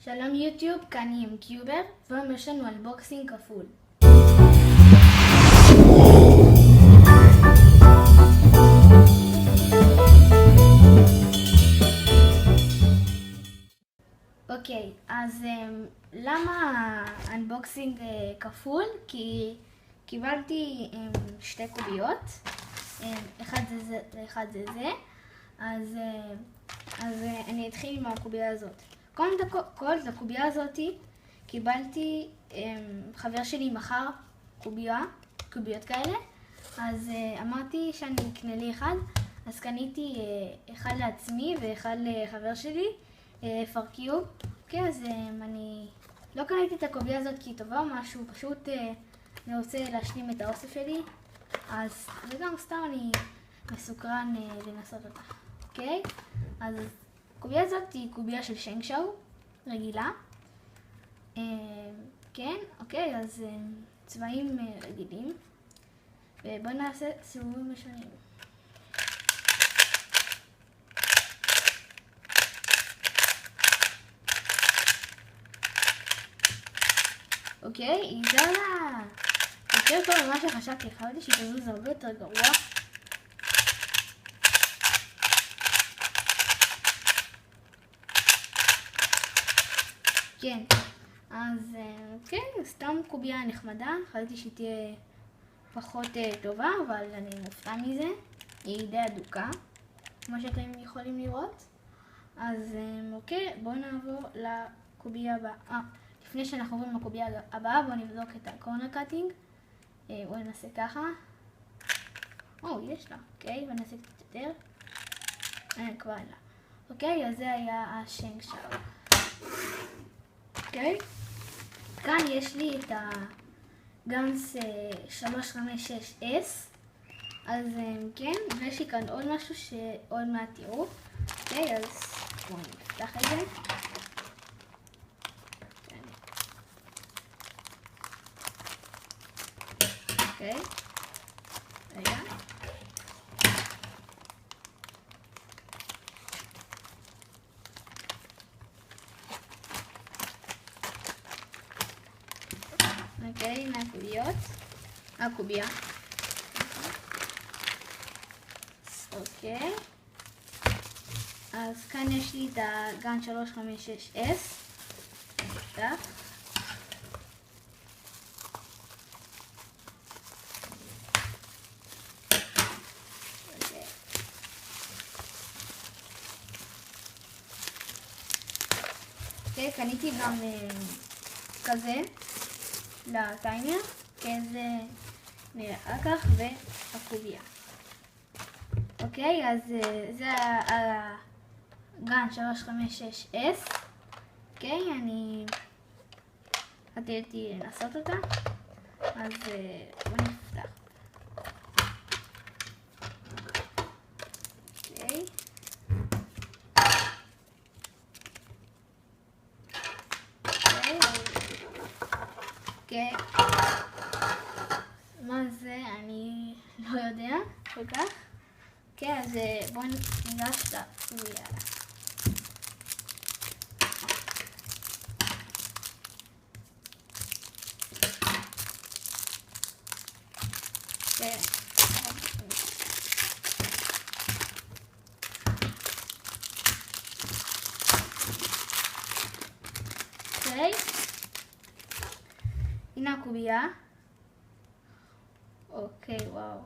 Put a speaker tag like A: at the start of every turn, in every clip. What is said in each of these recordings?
A: שלום יוטיוב, כאן ימקיובר, והיום יש לנו אנבוקסינג כפול. אוקיי, אז למה אנבוקסינג כפול? כי קיבלתי שתי קוביות, אחד זה ואחד זה זה, אז אני אתחיל עם הקוביה הזאת. כל הקוביה הזאת קיבלתי, חבר שלי מכר קוביות כאלה, אז אמרתי שאני אקנה לי אחד, אז קניתי אחד לעצמי ואחד לחבר שלי, for you. אוקיי, אז אני לא קניתי את הקוביה הזאת כי היא טובה או משהו, פשוט אני רוצה להשלים את האוסף שלי, אז וגם סתם אני מסוקרן לנסות אותה. אוקיי, אז הקוביה הזאת היא קוביה של שנגשאו, רגילה. כן, אוקיי, אז צבעים רגילים. ובואו נעשה סיבובים ראשונים. אוקיי, היא זרה יותר טוב ממה שחשבתי, חשבתי שהיא תזוז הרבה יותר גרוע. כן, אז כן, סתם קוביה נחמדה, חשבתי שהיא תהיה פחות טובה, אבל אני מופתע מזה. היא די אדוקה, כמו שאתם יכולים לראות. אז אוקיי, בואו נעבור לקוביה הבאה. לפני שאנחנו עוברים לקוביה הבאה, בואו נבדוק את הקורנר קאטינג. בואו נעשה ככה. יש לה, אוקיי, בואו נעשה קצת יותר. כבר אין לה. אוקיי, אז זה היה השנגשאו. אוקיי, כאן יש לי את הגאנס 356S, אז כן, ויש לי כאן עוד משהו שעוד מעט תראו. אוקיי, אז בואו נפתח את זה. אוקיי, רגע. אוקיי, הנה הקוביה. אוקיי, אז כאן יש לי את הגאנס 356S. נפתח. אוקיי, קניתי גם כזה לטיימר, כזה נראה כך, והקוביה. אוקיי, אז זה הגאנס 356S. אוקיי, אני רציתי לנסות אותה, אז בואו נפתח. אוקיי, מה זה? אני לא יודע כל כך. אוקיי, אז בואו ניגש לקוביה. אוקיי, הנה הקוביה. אוקיי, וואו,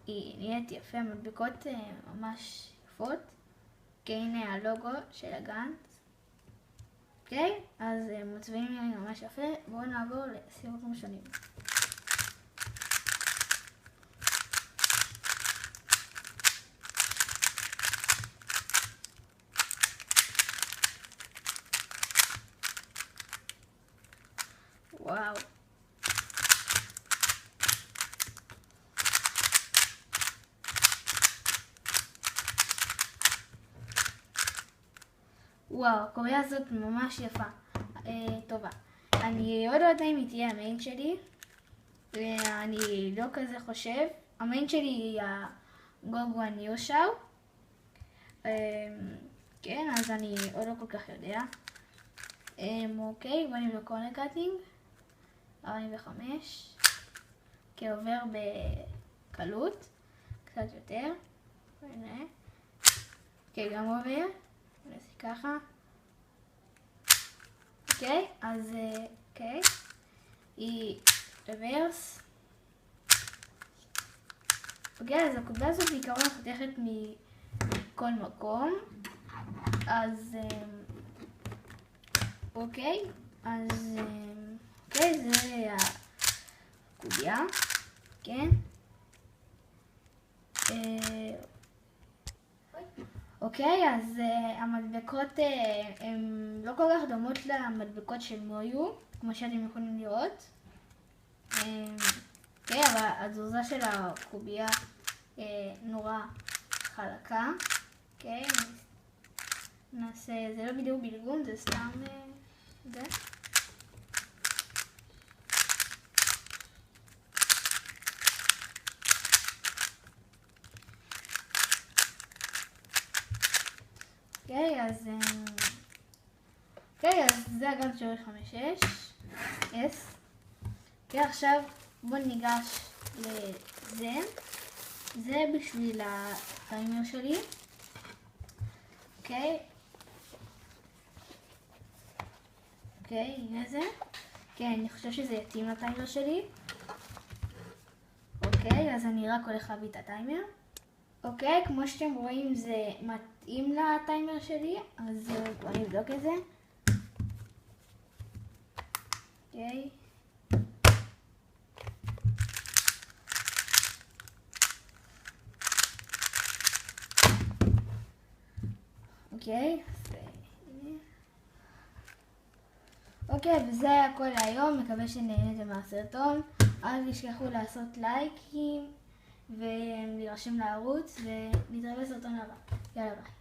A: היא נהיית יפה, מדבקות ממש יפות. אוקיי, הנה הלוגו של הגאנס. אוקיי, אז מצביעים ממש יפה. בואו נעבור לסיבובים שונים. וואו. וואו, הקוביה הזאת ממש יפה, טובה. אני עוד לא יודע אם היא תהיה המיין שלי, אני לא כזה חושב. המיין שלי היא הגוגו הניושאו, כן, אז אני עוד לא כל כך יודע. אוקיי, בוא נבדוק קורנר קאטינג. 45. אוקיי, עובר בקלות. קצת יותר. הנה. אוקיי, גם עובר. נעשה ככה. אוקיי, אז אוקיי. היא רוורס. אוקיי, אז הקוביה הזאת בעיקרון חותכת מכל מקום. אז אוקיי, אז אוקיי, זה הקוביה, כן? אוקיי, אז המדבקות הן לא כל כך דומות למדבקות של מויו, כמו שאתם יכולים לראות. אוקיי, אבל התזוזה של הקוביה נורא חלקה. אוקיי, נעשה, זה לא בדיוק בלגון, זה סתם זה. אוקיי, אז זה הגב של 5-6 S. אוקיי, עכשיו בואו ניגש לזה. זה בשביל הטיימר שלי. אוקיי. אוקיי, הנה זה. כן, אני חושב שזה יתאים לטיימר שלי. אוקיי, אז אני רק הולך להביא את הטיימר. אוקיי, כמו שאתם רואים זה מתאים לטיימר שלי, אז בואו נבדוק את זה. אוקיי. אוקיי, אוקיי, וזה היה כל היום, מקווה שנהנתם מהסרטון. אל תשכחו לעשות לייקים ולהירשם לערוץ, ונתראה בסרטון הבא. יאללה ביי.